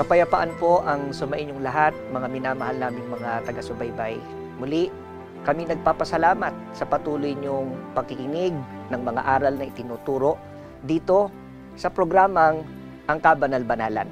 Kapayapaan po ang sumainyong lahat, mga minamahal naming mga taga-subaybay. Muli, kami nagpapasalamat sa patuloy niyong pakikinig ng mga aral na itinuturo dito sa programang Ang Kabanal-Banalan.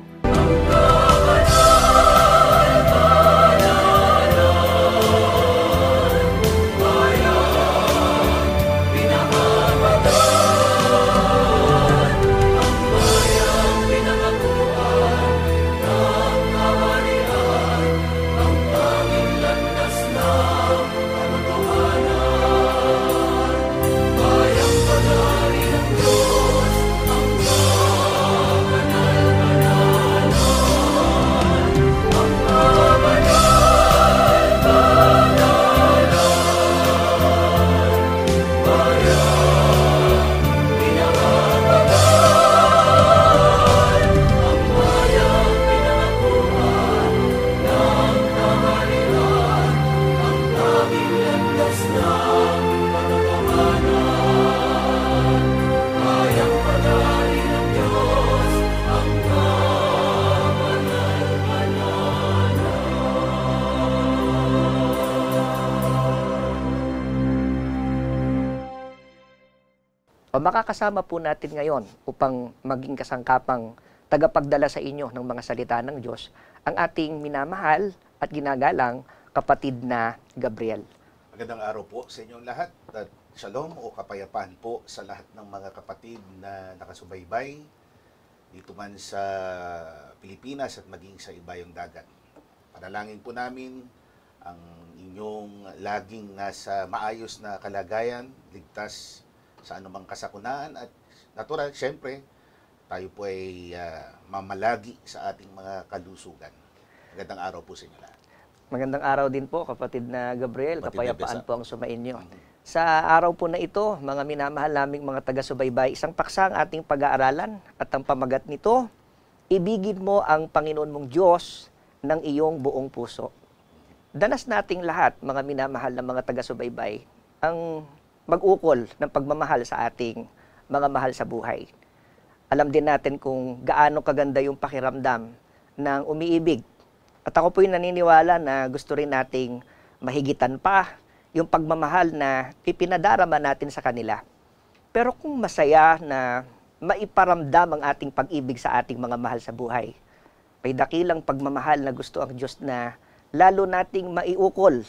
Makakasama po natin ngayon upang maging kasangkapang tagapagdala sa inyo ng mga salita ng Diyos ang ating minamahal at ginagalang kapatid na Gabriel. Magandang araw po sa inyong lahat at shalom o kapayapaan po sa lahat ng mga kapatid na nakasubaybay dito man sa Pilipinas at maging sa ibayong dagat. Panalangin po namin ang inyong laging nasa maayos na kalagayan, ligtas sa anumang kasakunaan at natural, syempre, tayo po ay mamalagi sa ating mga kalusugan. Magandang araw po sa inyo lahat. Magandang araw din po, kapatid na Gabriel. Kapayapaan po ang sumainyo. Sa araw po na ito, mga minamahal naming mga taga-subaybay, isang paksa ang ating pag-aaralan at ang pamagat nito, ibigin mo ang Panginoon mong Diyos ng iyong buong puso. Danas nating lahat, mga minamahal na mga taga-subaybay, ang mag-ukol ng pagmamahal sa ating mga mahal sa buhay. Alam din natin kung gaano kaganda yung pakiramdam ng umiibig. At ako po'y naniniwala na gusto rin nating mahigitan pa yung pagmamahal na ipinadarama natin sa kanila. Pero kung masaya na maiparamdam ang ating pag-ibig sa ating mga mahal sa buhay, may dakilang pagmamahal na gusto ang Diyos na lalo nating maiukol.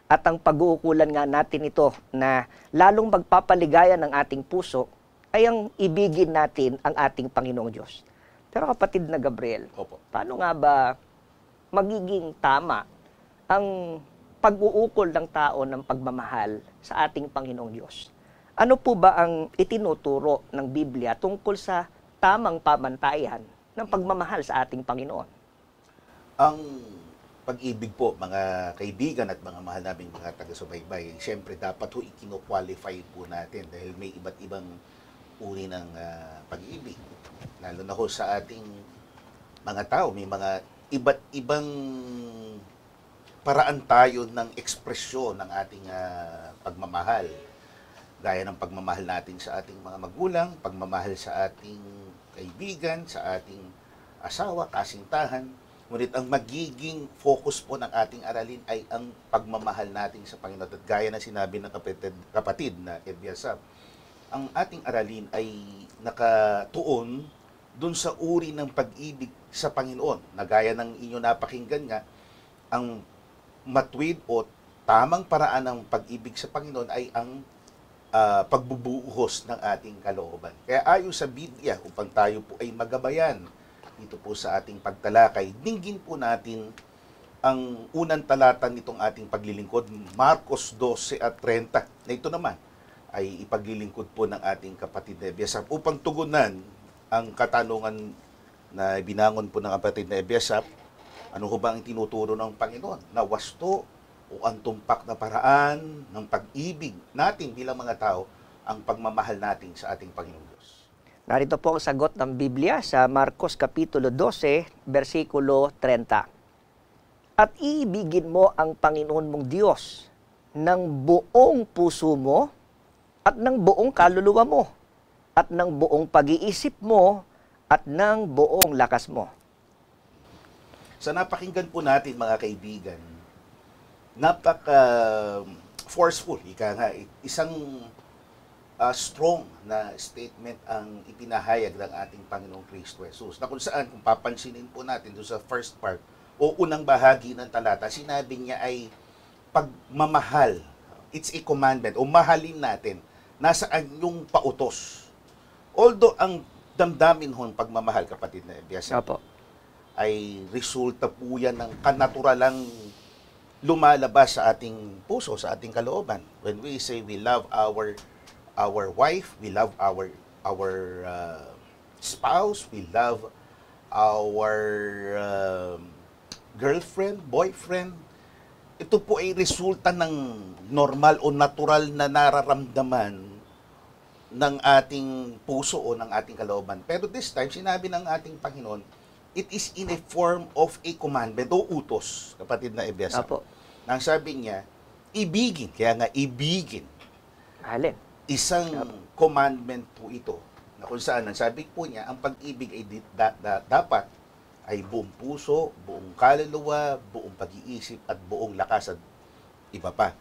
At ang pag-uukulan nga natin ito na lalong magpapaligaya ng ating puso ay ang ibigin natin ang ating Panginoong Diyos. Pero kapatid na Gabriel, paano nga ba magiging tama ang pag-uukol ng tao ng pagmamahal sa ating Panginoong Diyos? Ano po ba ang itinuturo ng Biblia tungkol sa tamang pamantayan ng pagmamahal sa ating Panginoon? Ang pag-ibig po, mga kaibigan at mga mahal naming mga taga-subaybay, siyempre dapat ho ikino-qualify po natin dahil may iba't ibang uri ng pag-ibig. Lalo na ho sa ating mga tao, may mga iba't ibang paraan tayo ng ekspresyon ng ating pagmamahal. Gaya ng pagmamahal natin sa ating mga magulang, pagmamahal sa ating kaibigan, sa ating asawa, kasintahan. Ngunit ang magiging focus po ng ating aralin ay ang pagmamahal natin sa Panginoon. At gaya na sinabi ng kapatid na Ebiasap, ang ating aralin ay nakatuon dun sa uri ng pag-ibig sa Panginoon. Na gaya ng inyo napakinggan nga, ang matwid o tamang paraan ng pag-ibig sa Panginoon ay ang pagbubuhos ng ating kalooban. Kaya ayon sa Biblia, upang tayo po ay magabayan dito po sa ating pagtalakay, dinggin po natin ang unang talata nitong ating paglilingkod, Marcos 12 at 30. Na ito naman ay ipaglilingkod po ng ating kapatid na Ebiasap upang tugunan ang katanungan na binangon po ng kapatid na Ebiasap. Ano ho ba ang tinuturo ng Panginoon? Na wasto o ang tumpak na paraan ng pag-ibig natin bilang mga tao ang pagmamahal natin sa ating Panginoon Diyos. Narito po ang sagot ng Biblia sa Marcos Kapitulo 12, versikulo 30. At iibigin mo ang Panginoon mong Diyos ng buong puso mo at ng buong kaluluwa mo at ng buong pag-iisip mo at ng buong lakas mo. Sa napakinggan po natin mga kaibigan, napaka forceful, ika nga, isang strong na statement ang ipinahayag ng ating Panginoong Kristo Jesus. Na kung saan, kung papansinin po natin doon sa first part o unang bahagi ng talata, sinabi niya ay pagmamahal. It's a commandment o mahalin natin. Nasaan yung pautos. Although ang damdamin hon pagmamahal, kapatid na Ebiasa, ay resulta po yan ng kanaturalang lumalabas sa ating puso, sa ating kalooban. When we say we love our wife, we love our spouse, we love our girlfriend, boyfriend, ito po ay resulta ng normal o natural na nararamdaman ng ating puso o ng ating kalooban. Pero this time, sinabi ng ating Panginoon, it is in a form of a commandment o utos, kapatid na Ebiasa. Nang sabi niya, ibigin, kaya nga ibigin. Mahalin. Isang commandment po ito, na kung saan, ang sabi po niya, ang pag-ibig ay dapat ay buong puso, buong kaluluwa, buong pag-iisip, at buong lakas at iba pa.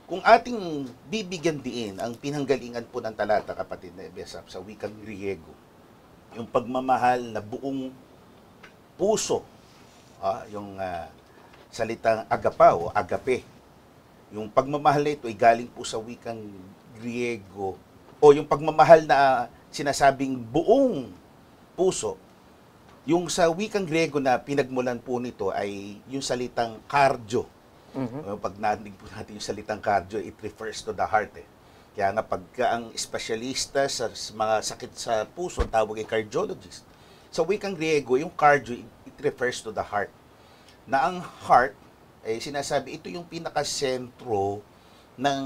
Kung ating bibigyan diin ang pinanggalingan po ng talata, kapatid na Ebiasa, sa wikang Griego, yung pagmamahal na buong puso, yung salitang agapa o agape. Yung pagmamahal na ito ay galing po sa wikang Griego, o yung pagmamahal na sinasabing buong puso, yung sa wikang Griego na pinagmulan po nito ay yung salitang cardio. Pag narinig po natin yung salitang cardio, it refers to the heart. Kaya nga pagka ang espesyalista sa mga sakit sa puso, tawag ay cardiologist. Sa wikang Griego, yung cardio, it refers to the heart. Na ang heart, ay sinasabi, ito yung pinakasentro ng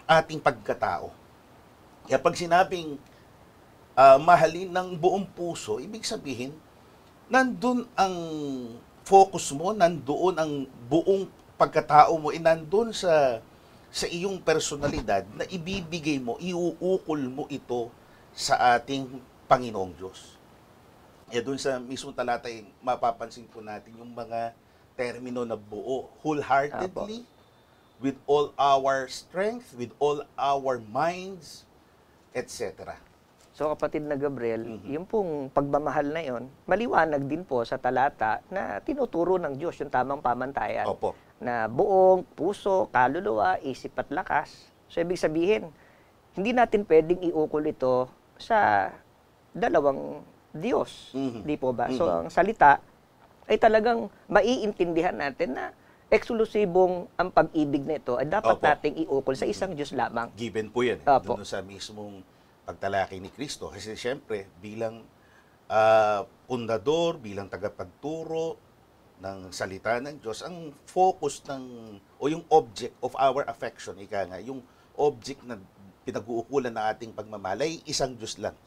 ating pagkatao. Kaya pag sinabing mahalin ng buong puso, ibig sabihin, nandun ang focus mo, nandoon ang buong pagkatao mo, nandun sa iyong personalidad na ibibigay mo, iuukol mo ito sa ating Panginoong Diyos. Doon sa mismong talata, mapapansin po natin yung mga termino na buo, wholeheartedly, with all our strength, with all our minds, etc. So kapatid na Gabriel, yung pong pagmamahal na yon, maliwanag din po sa talata na tinuturo ng Diyos yung tamang pamantayan. Opo. Na buong puso, kaluluwa, isip at lakas. So ibig sabihin, hindi natin pwedeng iukol ito sa dalawang Diyos. Di po ba? So ang salita ay talagang maiintindihan natin na eksklusibong ang pag-ibig nito ay dapat nating iukol sa isang Diyos lamang. Given po yan. Doon sa mismong pagtalakay ni Kristo. Kasi siyempre, bilang pundador, bilang tagapagturo ng salita ng Diyos, ang focus o yung object of our affection, ika nga, yung object na pinag-uukulan ng ating pagmamahal ay isang Diyos lang,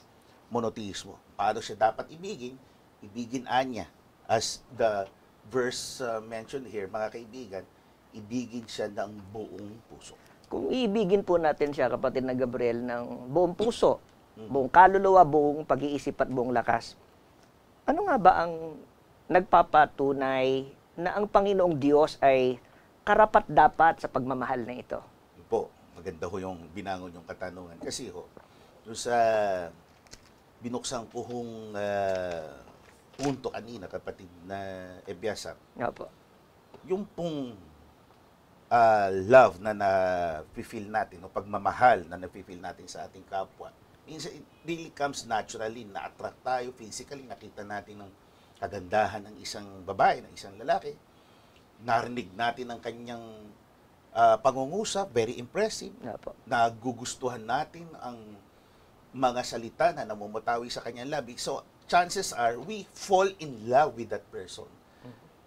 monoteismo. Paano siya dapat ibigin? Ibigin anya. As the verse mentioned here, mga kaibigan, ibigin siya ng buong puso. Kung iibigin po natin siya, kapatid na Gabriel, ng buong puso, buong kaluluwa, buong pag-iisip at buong lakas, ano nga ba ang nagpapatunay na ang Panginoong Diyos ay karapat-dapat sa pagmamahal na ito? Yun po, maganda ho yung binangon yung katanungan. Kasi ho, yung sa binuksan ko hong punto kanina, kapatid na Ebiasa, yung pong love na na-feel natin, o pagmamahal na na-feel natin sa ating kapwa, minsan it really comes naturally, na-attract tayo physically, nakita natin ng kagandahan ng isang babae, ng isang lalaki, narinig natin ang kanyang pangungusap, very impressive, nagugustuhan natin ang mga salita na namumutawi sa kanyang labi. So, chances are, we fall in love with that person.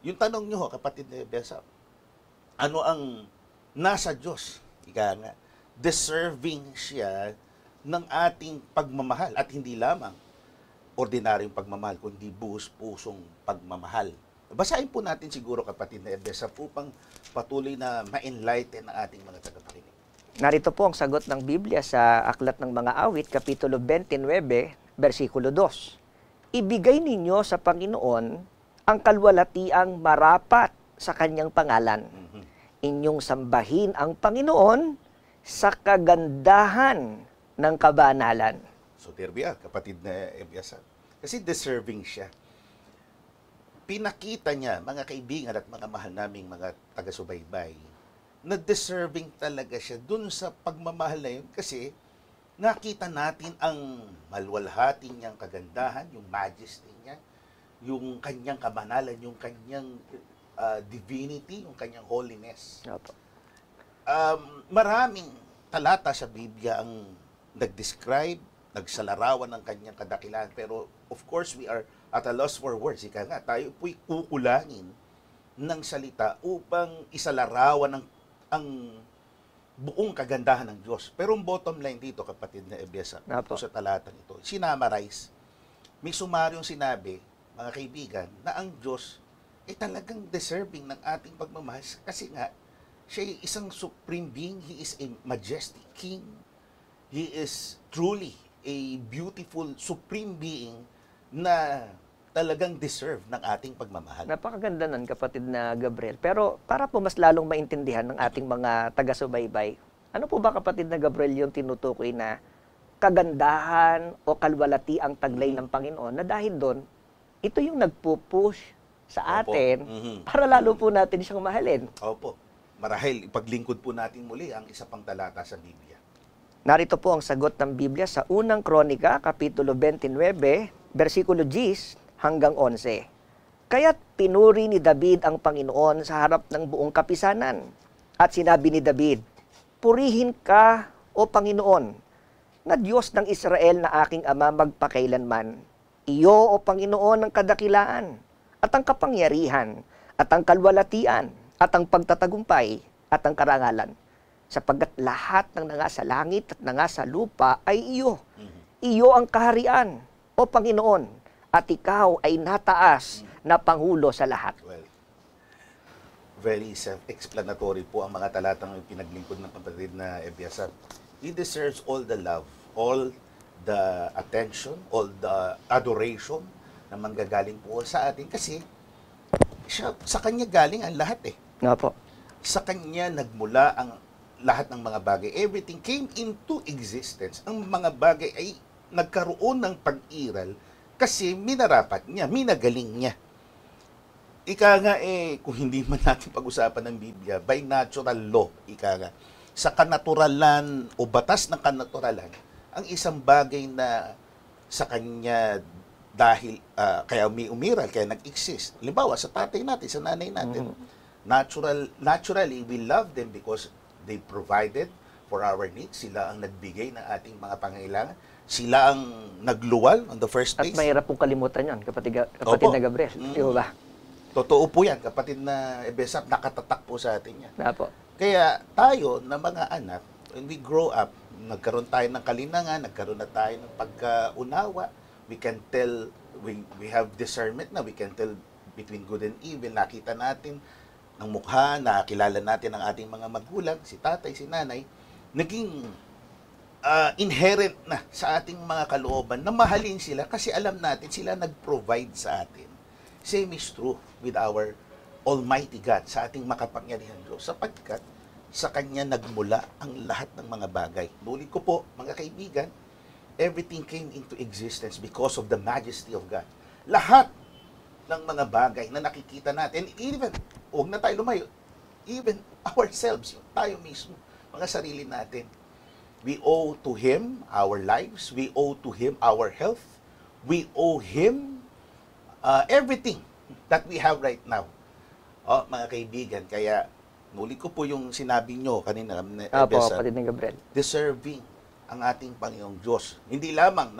Yung tanong nyo, kapatid na Besa, ano ang nasa Diyos? Ika nga, deserving siya ng ating pagmamahal at hindi lamang ordinaryong pagmamahal, kundi buhos-pusong pagmamahal. Basahin po natin siguro, kapatid na Besa, upang patuloy na ma-enlighten ang ating mga tagapakinig. Narito po ang sagot ng Biblia sa Aklat ng Mga Awit, Kapitulo 29, versikulo 2. Ibigay ninyo sa Panginoon ang kalwalatiang marapat sa kanyang pangalan. Mhm. Inyong sambahin ang Panginoon sa kagandahan ng kabanalan. So, Terbiya, kapatid na Ebiasap. Kasi deserving siya. Pinakita niya, mga kaibigan at mga mahal naming mga taga-subaybay, na deserving talaga siya dun sa pagmamahal na yun kasi nakita natin ang malwalhati niyang kagandahan, yung majesty niya, yung kanyang kabanalan, yung kanyang divinity, yung kanyang holiness. Opo. Maraming talata sa Biblia ang nag-describe, nagsalarawan ng kanyang kadakilaan. Pero of course, we are at a loss for words. Ika nga, tayo po'y kukulangin ng salita upang isalarawan ang buong kagandahan ng Diyos. Pero ang bottom line dito, kapatid na Ebiasa, Apo. sa talatang ito, sinamarize, may sumaryong sinabi, mga kaibigan, na ang Diyos ay talagang deserving ng ating pagmamahal kasi nga, siya ay isang supreme being, He is a majestic king, He is truly a beautiful supreme being na talagang deserve ng ating pagmamahal. Napakaganda nun, kapatid na Gabriel. Pero para po mas lalong maintindihan ng ating mga taga-subaybay, ano po ba, kapatid na Gabriel, yung tinutukoy na kagandahan o kalwalati ang taglay ng Panginoon na dahil doon, ito yung nagpo-push sa Opo. atin para lalo po natin siyang mahalin. Opo. Marahil, ipaglingkod po natin muli ang isa pang talata sa Biblia. Narito po ang sagot ng Biblia sa unang Kronika, Kapitulo 29, versikulo 10 hanggang 11. Kaya't pinuri ni David ang Panginoon sa harap ng buong kapisanan. At sinabi ni David, "Purihin ka, O Panginoon, na Diyos ng Israel na aking ama magpakailanman. Iyo, O Panginoon, ang kadakilaan, at ang kapangyarihan, at ang kalwalatian, at ang pagtatagumpay, at ang karangalan. Sapagkat lahat ng nangasa langit at nangasa lupa ay iyo. Iyo ang kaharian, O Panginoon, at ikaw ay nataas na Pangulo sa lahat." Well, very self-explanatory po ang mga talatang pinaglingkod ng kapatid na Ebiasap. He deserves all the love, all the attention, all the adoration na manggagaling po sa atin kasi siya, sa kanya galing ang lahat eh. Nga po. Sa kanya nagmula ang lahat ng mga bagay. Everything came into existence. Ang mga bagay ay nagkaroon ng pag-iral kasi minarapat niya, minagaling niya. Ika nga kung hindi man natin pag-usapan ng Biblia, by natural law, ika nga, sa kanaturalan o batas ng kanaturalan, ang isang bagay na sa kanya dahil, kaya may umiral, kaya nag-exist. Halimbawa, sa tatay natin, sa nanay natin, naturally, we love them because they provided for our needs. Sila ang nagbigay ng ating mga pangailangan. Sila ang nagluwal on the first At place. mahirap pong kalimutan yun, kapatid Opo. na Gabriel. Di ba ba? Totoo po yan, kapatid na Ebesap, nakatatak po sa atin yan. Nga po. Kaya tayo na mga anak, when we grow up, nagkaroon tayo ng kalinangan, nagkaroon na tayo ng pagkaunawa, we can tell, we have discernment na, we can tell between good and evil, nakita natin ng mukha, nakilala natin ang ating mga magulang, si tatay, si nanay, naging inherent na sa ating mga kalooban na mahalin sila kasi alam natin sila nag-provide sa atin. Same is true with our Almighty God, sa ating makapangyarihan Diyos, sapagkat sa Kanya nagmula ang lahat ng mga bagay. Nulit ko po, mga kaibigan, everything came into existence because of the majesty of God. Lahat ng mga bagay na nakikita natin, even, huwag na tayo lumayo, even ourselves, tayo mismo, mga sarili natin, we owe to Him our lives, we owe to Him our health, we owe Him everything that we have right now. Mga kaibigan, kaya nulit ko po yung sinabi nyo kanina, Opo, kapatid na Gabriel. deserving ang ating Panginoong Diyos. Hindi lamang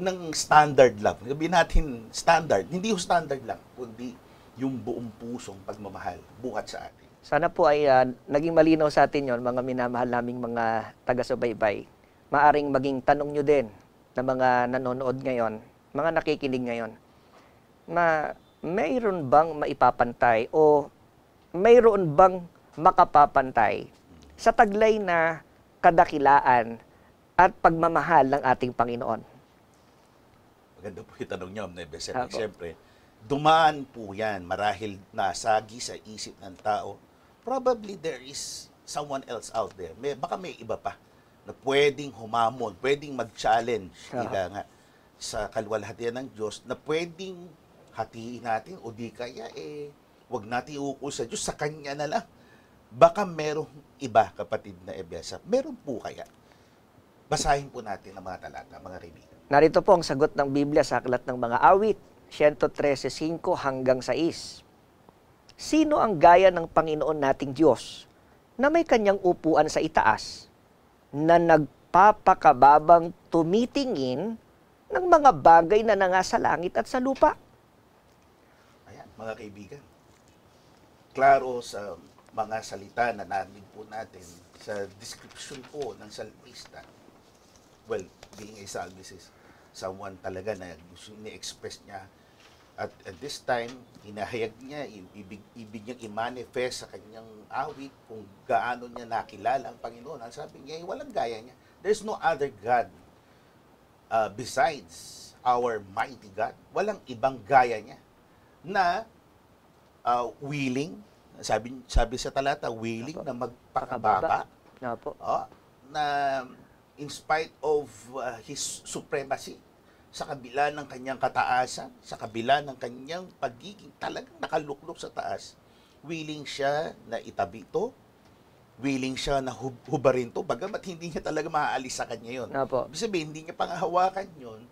ng standard lang. Sabihin natin standard, hindi yung standard lang, kundi yung buong pusong pagmamahal buhat sa atin. Sana po ay naging malinaw sa atin yon, mga minamahal naming mga taga-subaybay. Maaring maging tanong nyo din na mga nanonood ngayon, mga nakikinig ngayon, na mayroon bang maipapantay o mayroon bang makapapantay sa taglay na kadakilaan at pagmamahal ng ating Panginoon? Maganda po yung tanong niyo, Mne Besset. Apo. Siyempre, dumaan po yan, marahil nasagi sa isip ng tao, probably there is someone else out there. Baka may iba pa na pwedeng humamon, pwedeng mag-challenge, ika nga, sa kaluwalhatian ng Diyos, na pwedeng hatiin natin o di kaya wag natin iukol sa Diyos, sa Kanya na lang. Baka merong iba, kapatid na Ebiasa. Meron po kaya? Basahin po natin ang mga talata, mga kaibigan. Narito po ang sagot ng Biblia sa Aklat ng Mga Awit, 113:5 hanggang 6. Sino ang gaya ng Panginoon nating Diyos na may kanyang upuan sa itaas, na nagpapakababang tumitingin ng mga bagay na nangasa langit at sa lupa? Ayan, mga kaibigan. Klaro sa mga salita na narinig po natin sa description po ng salmista. Well, being a psalmist is someone talaga na gusto ni-express niya. At this time, hinahayag niya, ibig niyang i-manifest sa kanyang awit kung gaano niya nakilala ang Panginoon. Ang sabi niya, walang gaya niya. There's no other God besides our mighty God. Walang ibang gaya niya na willing, sabi sa talata, willing na magpakababa. Na in spite of His supremacy, sa kabila ng kanyang kataasan, sa kabila ng kanyang pagiging talagang nakaluklok sa taas, willing siya na itabi ito, willing siya na hubarin ito, bagamat hindi niya talaga maaalis sa kanya yun. Ibig sabihin, hindi niya panghahawakan yun,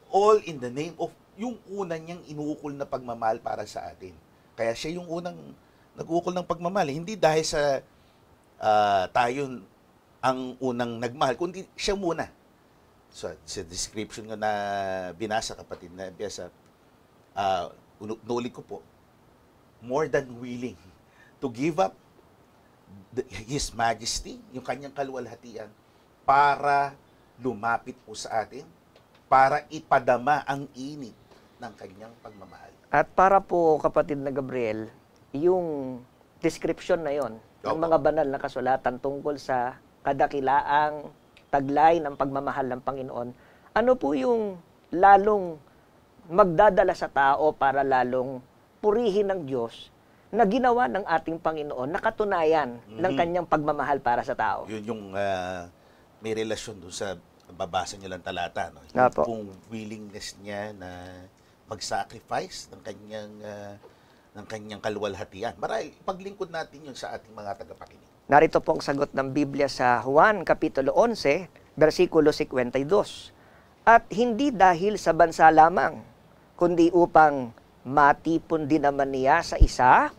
all in the name of yung unang niyang inuukol na pagmamahal para sa atin. Kaya siya yung unang nag-uukol ng pagmamahal. Hindi dahil sa tayo ang unang nagmahal, kundi siya muna. So, sa description nga na binasa, kapatid na Ebiasa, nuulit ko po, more than willing to give up His Majesty, yung kanyang kaluwalhatian, para lumapit po sa atin, para ipadama ang init ng kanyang pagmamahal. At para po, kapatid na Gabriel, yung description na yon ng mga banal na kasulatan tungkol sa kadakilaang taglay ng pagmamahal ng Panginoon, ano po yung lalong magdadala sa tao para lalong purihin ng Diyos na ginawa ng ating Panginoon na katunayan ng kanyang pagmamahal para sa tao? Yun yung may relasyon doon sa babasa niyo lang talata, no? Yung willingness niya na mag-sacrifice ng kanyang kaluwalhatian. Marahil paglingkod natin yun sa ating mga tagapakinig. Narito po ang sagot ng Biblia sa Juan Kapitulo 11, versikulo 52. At hindi dahil sa bansa lamang, kundi upang matipon din naman niya sa isa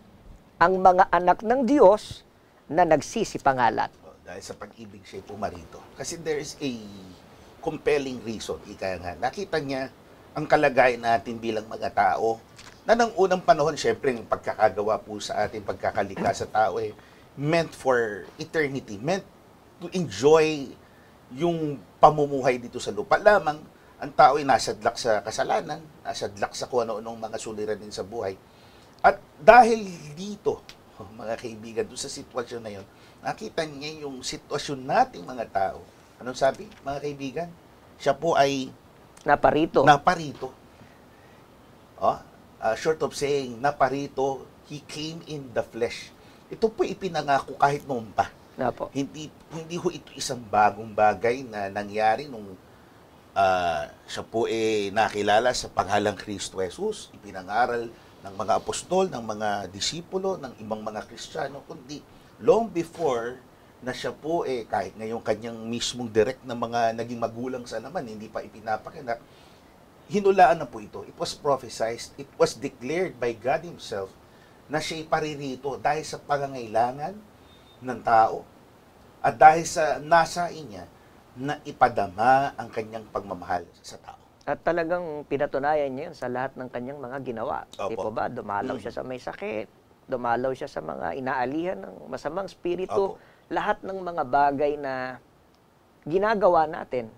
ang mga anak ng Diyos na nagsisipangalan. Dahil sa pag-ibig siya pumarito. Kasi there is a compelling reason. Ika nga, nakita niya ang kalagayan natin bilang mga tao na nang unang panahon, syempre, yung pagkakagawa po sa ating pagkakalika sa tao meant for eternity, meant to enjoy yung pamumuhay dito sa lupa. Lamang, ang tao ay nasadlak sa kasalanan, nasadlak sa kung ano-anong mga suliranin sa buhay. At dahil dito, mga kaibigan, doon sa sitwasyon na yun, nakita niya yung sitwasyon nating mga tao. Anong sabi, mga kaibigan? Siya po ay naparito. Short of saying, naparito, He came in the flesh. Ito po ipinangako kahit noon pa. Hindi ho ito isang bagong bagay na nangyari nung siya po nakilala sa panghalang Kristo Jesus. Ipinangaral ng mga apostol, ng mga disipulo, ng ibang mga Kristiyano, kundi long before na siya po kahit ngayong kanyang mismong direct na mga naging magulang sa naman, hindi pa ipinapakinak, hinulaan na po ito. It was prophesied, it was declared by God Himself na siya'y paririto dahil sa pangangailangan ng tao at dahil sa nasain niya na ipadama ang kanyang pagmamahal sa tao. At talagang pinatunayan niya yun sa lahat ng kanyang mga ginawa. Di po ba? Dumalaw siya sa may sakit, dumalaw siya sa mga inaalihan ng masamang spirito, lahat ng mga bagay na ginagawa natin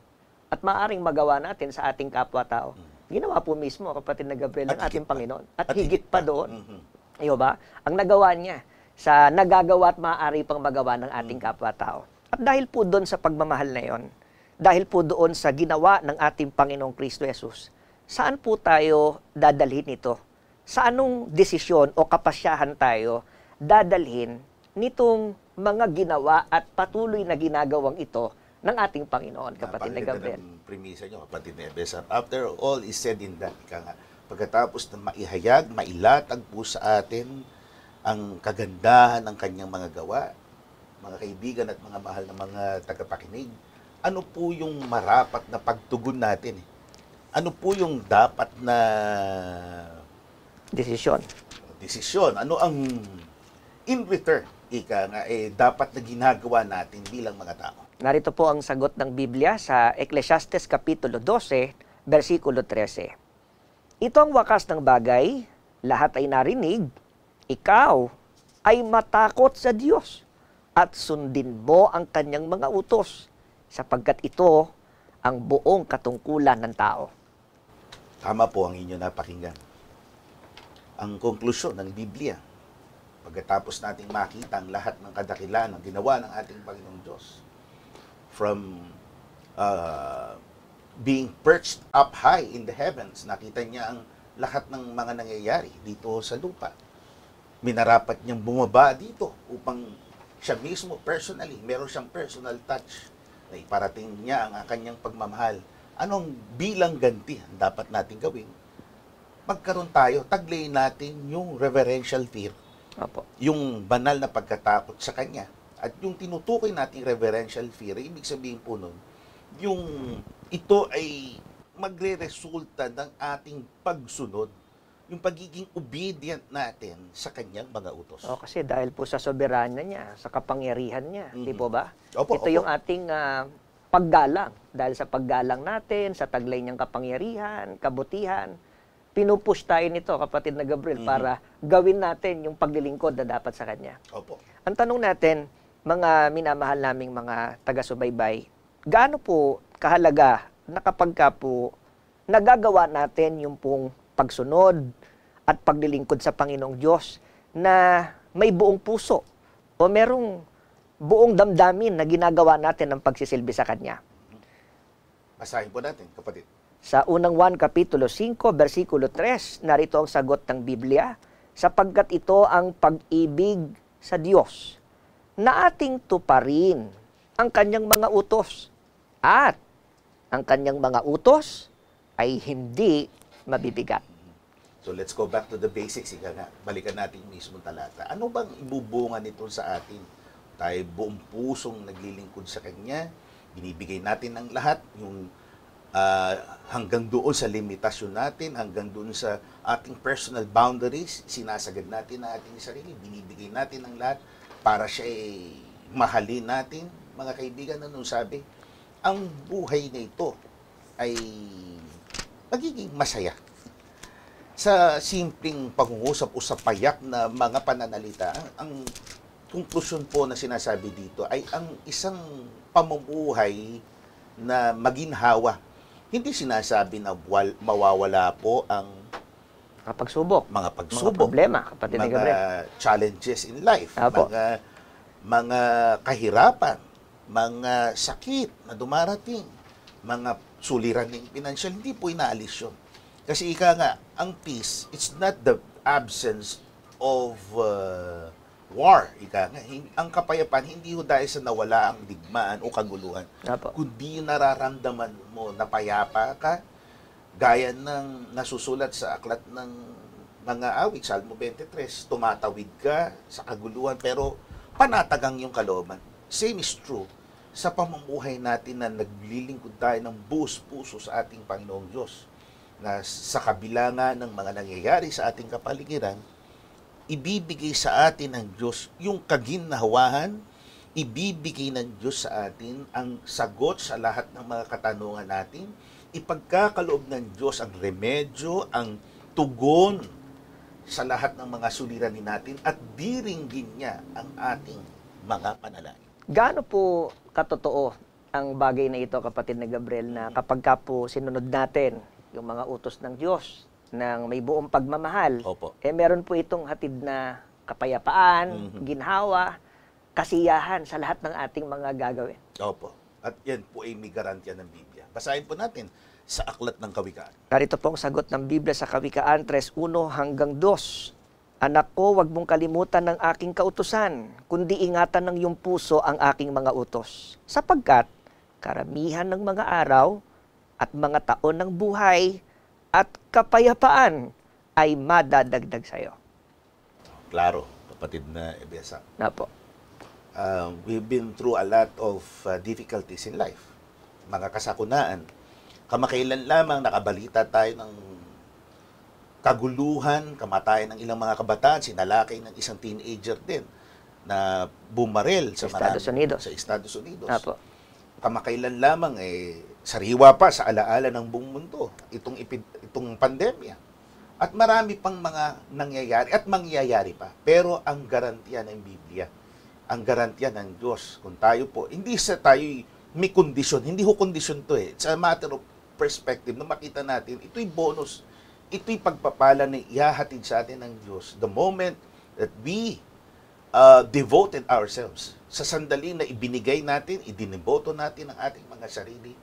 at maaaring magawa natin sa ating kapwa-tao. Ginawa po mismo, kapatid na Gabriel, ng ating Panginoon. At higit pa doon. Iyo ba? Ang nagawa niya sa nagagawa at maaari pang magawa ng ating kapwa-tao. At dahil po doon sa pagmamahal na yon, dahil po doon sa ginawa ng ating Panginoong Kristo Jesus, saan po tayo dadalhin ito sa anong desisyon o kapasyahan tayo dadalhin nitong mga ginawa at patuloy na ginagawang ito ng ating Panginoon, kapatid na Napakaganda Gabriel. ng premisa nyo, kapatid Nebes. After all is said in that, ika nga, pagkatapos na maihayag, mailatag po sa atin ang kagandahan ng kanyang mga gawa, mga kaibigan at mga mahal na mga tagapakinig, ano po yung marapat na pagtugon natin? Ano po yung dapat na Desisyon. Ano ang in return, ika nga, dapat na ginagawa natin bilang mga tao? Narito po ang sagot ng Biblia sa Ecclesiastes Kapitulo 12, versikulo 13. Ito ang wakas ng bagay, lahat ay narinig, ikaw ay matakot sa Diyos at sundin mo ang kanyang mga utos, sapagkat ito ang buong katungkulan ng tao. Tama po ang inyo napakinggan. Ang konklusyon ng Biblia, pagkatapos nating makita ang lahat ng kadakilaan ng ginawa ng ating Panginoong Diyos, from being perched up high in the heavens, nakita niya ang lahat ng mga nangyayari dito sa lupa. Minarapat niyang bumaba dito upang siya mismo personally, meron siyang personal touch na iparating niya ang kanyang pagmamahal. Anong bilang ganti ang dapat natin gawin? Magkaroon tayo, taglayin natin yung reverential fear, Opo. yung banal na pagkatakot sa Kanya. At yung tinutukoy nating reverential fear, ibig sabihin po nun, yung ito ay magre-resulta ng ating pagsunod, yung pagiging obedient natin sa Kanyang mga utos. O, kasi dahil po sa soberanya niya, sa kapangyarihan niya, di po ba? Opo, Ito opo. yung ating paggalang. Dahil sa paggalang natin, sa taglay niyang kapangyarihan, kabutihan, pinupush tayo nito, kapatid na Gabriel, para gawin natin yung paglilingkod na dapat sa Kanya. Opo. Ang tanong natin, mga minamahal naming mga taga-subaybay, gaano po kahalaga na kapag ka po nagagawa natin yung pong pagsunod at paglilingkod sa Panginoong Diyos na may buong puso o merong buong damdamin na ginagawa natin ng pagsisilbi sa Kanya. Basahin po natin, kapatid. Sa unang 1, Kapitulo 5, versikulo 3, narito ang sagot ng Biblia, sapagkat ito ang pag-ibig sa Diyos, na ating tuparin ang Kanyang mga utos, at ang Kanyang mga utos ay hindi mabibigat. So let's go back to the basics. Ika nga, balikan natin mismo talata. Ano bang ibubunga nito sa atin? Tayo buong pusong naglilingkod sa Kanya, binibigay natin ang lahat, yung hanggang doon sa limitasyon natin, hanggang doon sa ating personal boundaries, sinasagad natin ang ating sarili, binibigay natin ang lahat para siya mahalin natin. Mga kaibigan, anong sabi? Ang buhay na ito ay magiging masaya. Sa simpleng pangungusap o sa payak na mga pananalita, ang konklusyon po na sinasabi dito ay ang isang pamumuhay na maginhawa. Hindi sinasabi na mawawala po ang Pagsubok, mga mga pagsubok, problema, kapatid na Gabriel. mga challenges in life, Apo. mga kahirapan, mga sakit na dumarating, mga suliraning pinansyal, hindi po inaalis yun. Kasi ika nga, ang peace, it's not the absence of war. Ika nga, ang kapayapaan, hindi ho dahil sa nawala ang digmaan o kaguluhan, Apo. kundi yung nararamdaman mo na payapa ka, gaya ng nasusulat sa aklat ng mga awit, Salmo 23, tumatawid ka sa kaguluhan, pero panatagang yung kalooban. Same is true sa pamumuhay natin na naglilingkod tayo ng buos puso sa ating Panginoong Diyos, na sa kabila nga ng mga nangyayari sa ating kapaligiran, ibibigay sa atin ng Diyos yung kaginhawahan, ibibigay ng Diyos sa atin ang sagot sa lahat ng mga katanungan natin, ipagkakaloob ng Diyos ang remedyo, ang tugon sa lahat ng mga suliranin natin, at diringgin niya ang ating mga panalangin. Gaano po katotoo ang bagay na ito, kapatid na Gabriel, na kapag ka po sinunod natin yung mga utos ng Diyos ng may buong pagmamahal, Opo. Meron po itong hatid na kapayapaan, ginhawa, kasiyahan sa lahat ng ating mga gagawin. Opo. At yan po ay may garantiya ng Biblia. Basahin po natin sa Aklat ng Kawikaan. Narito po ang sagot ng Biblia sa Kawikaan 3:1 hanggang 2. Anak ko, huwag mong kalimutan ng aking kautusan, kundi ingatan ng iyong puso ang aking mga utos. Sapagkat karamihan ng mga araw at mga taon ng buhay at kapayapaan ay madadagdag sa iyo. Klaro, kapatid na Ebiasa. Na po. We've been through a lot of difficulties in life. Mga kasakunaan. Kamakailan lamang nakabalita tayo ng kaguluhan, kamatayan ng ilang mga kabataan, sinalakay ng isang teenager din na bumaril sa Estados Unidos. Sa Estados Unidos. Na po. Kamakailan lamang sariwa pa sa alaala ng buong mundo itong pandemya. At marami pang mga nangyayari at mangyayari pa. Pero ang garantiya ng Biblia, ang garantiya ng Diyos, kung tayo po, hindi sa tayo may kondisyon, hindi ho kondisyon to It's a matter of perspective na makita natin, ito'y bonus, ito'y pagpapala na ihahatid sa atin ng Diyos the moment that we devoted ourselves sa sandali na ibinigay natin, idiniboto natin ang ating mga sarili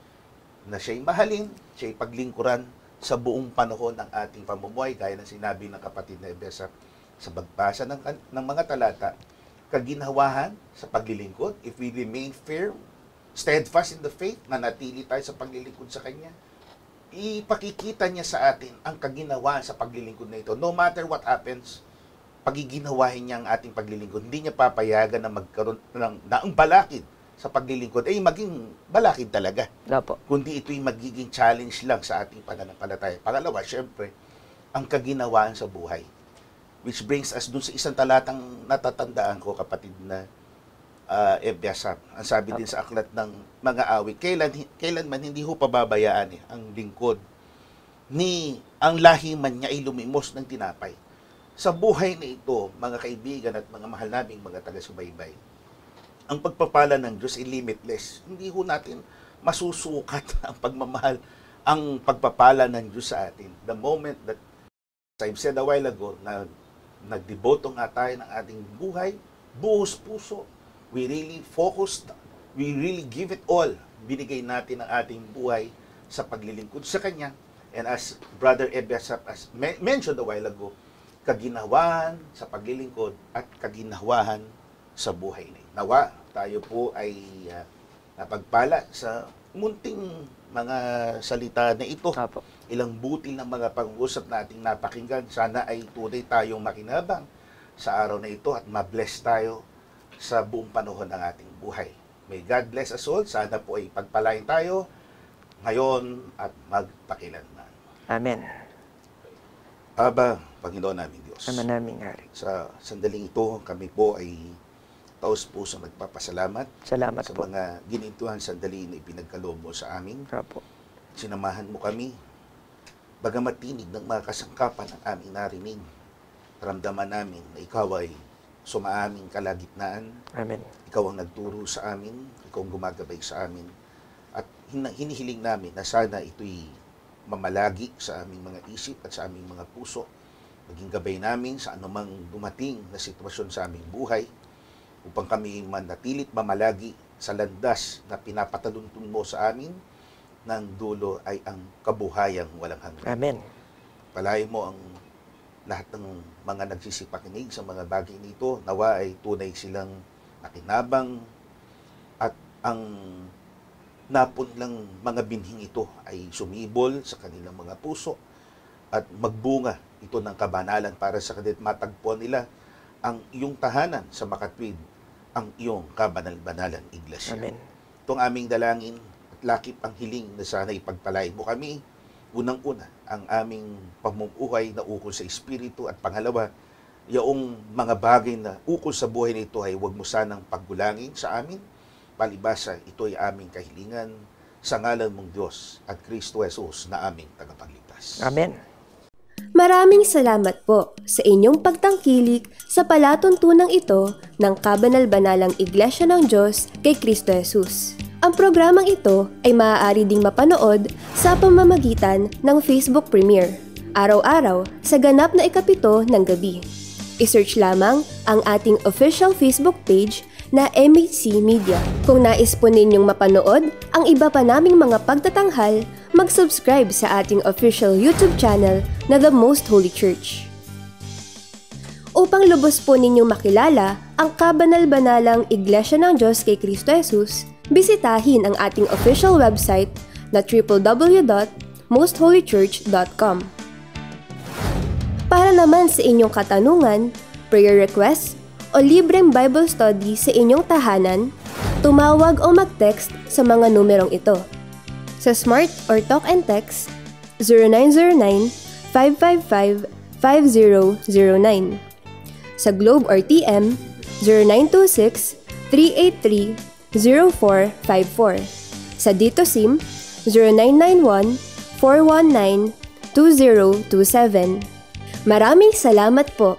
na siya'y mahalin, siya'y paglingkuran sa buong panahon ng ating pamumuhay, gaya ng sinabi ng kapatid na Ebesa sa pagbasa ng mga talata, kaginhawahan sa paglilingkod, if we remain firm, steadfast in the faith, nanatili tayo sa paglilingkod sa Kanya, ipakikita niya sa atin ang kaginhawaan sa paglilingkod na ito. No matter what happens, pagiginawahin niya ang ating paglilingkod. Hindi niya papayagan na magkaroon na ang balakid sa paglilingkod ay maging balakid talaga. Opo. Kundi ito'y magiging challenge lang sa ating pananampalataya. Pangalawa, syempre, ang kaginawaan sa buhay. Which brings us dun sa isang talatang natatandaan ko, kapatid na Ebiasap. Ang sabi din sa aklat ng mga awit, kailanman hindi ho pababayaan ang lingkod ni ang lahi man niya ay lumimos ng tinapay. Sa buhay na ito, mga kaibigan at mga mahal naming mga taga-subaybay, ang pagpapala ng Diyos ay limitless. Hindi ho natin masusukat ang pagmamahal, ang pagpapala ng Diyos sa atin. The moment that, as I've said a while ago, na nagdeboto nga tayo ng ating buhay, buhos puso, we really focused, we really give it all. Binigay natin ang ating buhay sa paglilingkod sa Kanya. And as Brother Ebiasap as mentioned a while ago, kaginhawahan sa paglilingkod at kaginhawahan sa buhay na ito. Nawa, tayo po ay napagpala sa munting mga salita na ito. Apo. Ilang butil ng mga pag-uusap nating napakinggan. Sana ay tunay tayong makinabang sa araw na ito at ma-bless tayo sa buong panahon ng ating buhay. May God bless us all. Sana po ay pagpalain tayo ngayon at magpakilanman. Amen. Aba, Panginoon namin Diyos. Ama naming Hari. Sa sandaling ito, kami po ay taos puso nagpapasalamat Salamat sa po. mga ginintuhan sandali na ipinagkaloob mo sa amin. Apo. Sinamahan mo kami, bagamat tinig ng mga kasangkapan ng aming narinig, ramdaman namin na ikaw ay sumaaming kalagitnaan. Amen. Ikaw ang nagturo sa amin, ikaw ang gumagabay sa amin. At hinihiling namin na sana ito'y mamalagi sa aming mga isip at sa aming mga puso. Maging gabay namin sa anumang dumating na sitwasyon sa aming buhay upang kami manatilit mamalagi sa landas na pinapataluntun mo sa amin ng dulo ay ang kabuhayang walang hanggan. Amen. Palain mo ang lahat ng mga nagsisipakinig sa mga bagay nito, nawa ay tunay silang nakinabang at ang napunlang mga binhing ito ay sumibol sa kanilang mga puso at magbunga ito ng kabanalan para sa kanila matagpuan nila ang iyong tahanan sa makatwid, ang iyong kabanal-banalan iglesia. Amen. Itong aming dalangin at lakip ang hiling na sana ipagpalain mo kami. Unang-una, ang aming pamumuhay na ukol sa Espiritu at pangalawa, yung mga bagay na ukol sa buhay nito ay huwag mo sanang paggulangin sa amin. Palibasa, ito ay aming kahilingan sa ngalan mong Diyos at Kristo Jesus na aming tagapagligtas. Amen. Maraming salamat po sa inyong pagtangkilik sa palatuntunang ito ng Kabanal-Banalang Iglesia ng Diyos kay Kristo Jesus. Ang programang ito ay maaari ding mapanood sa pamamagitan ng Facebook Premiere, araw-araw sa ganap na 7:00 ng gabi. I-search lamang ang ating official Facebook page na MHC Media. Kung nais po ninyong mapanood ang iba pa naming mga pagtatanghal, mag-subscribe sa ating official YouTube channel na The Most Holy Church. Upang lubos po ninyong makilala ang kabanal-banalang Iglesia ng Diyos kay Kristo Jesus, bisitahin ang ating official website na www.mostholychurch.com. Para naman sa inyong katanungan, prayer request, o libreng Bible study sa inyong tahanan, tumawag o mag-text sa mga numerong ito. Sa Smart or Talk and Text, 0909-555-5009. Sa Globe or TM, 0926-383-0454. Sa Dito SIM, 0991-419-2027. Maraming salamat po!